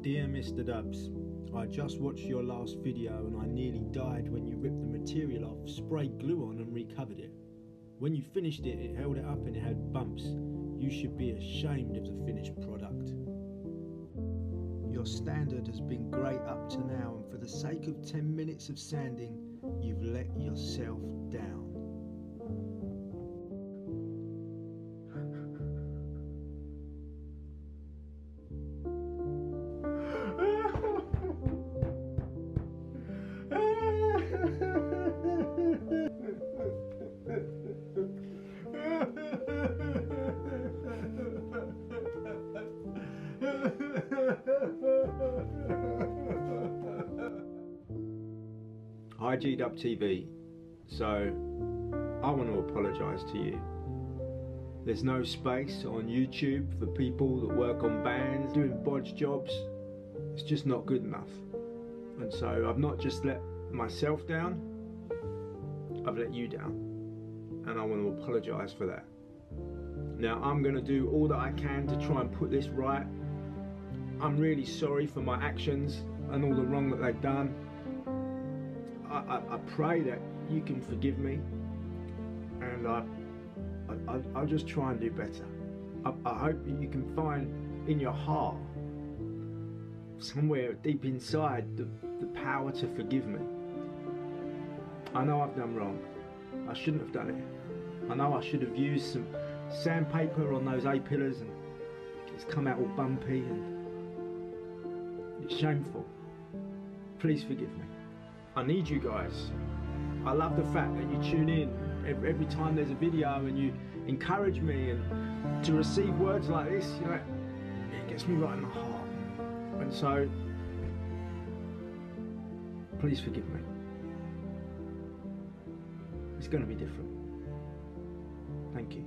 Dear Mr. Dubs, I just watched your last video and I nearly died when you ripped the material off, sprayed glue on and recovered it. When you finished it, it held it up and it had bumps. You should be ashamed of the finished product. Your standard has been great up to now, and for the sake of 10 minutes of sanding, you've let yourself down. Hi GDUBTV, so I want to apologise to you. There's no space on YouTube for people that work on bands, doing bodge jobs. It's just not good enough. And so I've not just let myself down, I've let you down. And I want to apologise for that. Now I'm going to do all that I can to try and put this right. I'm really sorry for my actions and all the wrong that they've done. I pray that you can forgive me, and I'll just try and do better. I hope that you can find in your heart, somewhere deep inside, the power to forgive me. I know I've done wrong. I shouldn't have done it. I know I should have used some sandpaper on those A-pillars and it's come out all bumpy and it's shameful. Please forgive me. I need you guys. I love the fact that you tune in every time there's a video and you encourage me, and to receive words like this, you know, it gets me right in the heart. And so, please forgive me. It's going to be different. Thank you.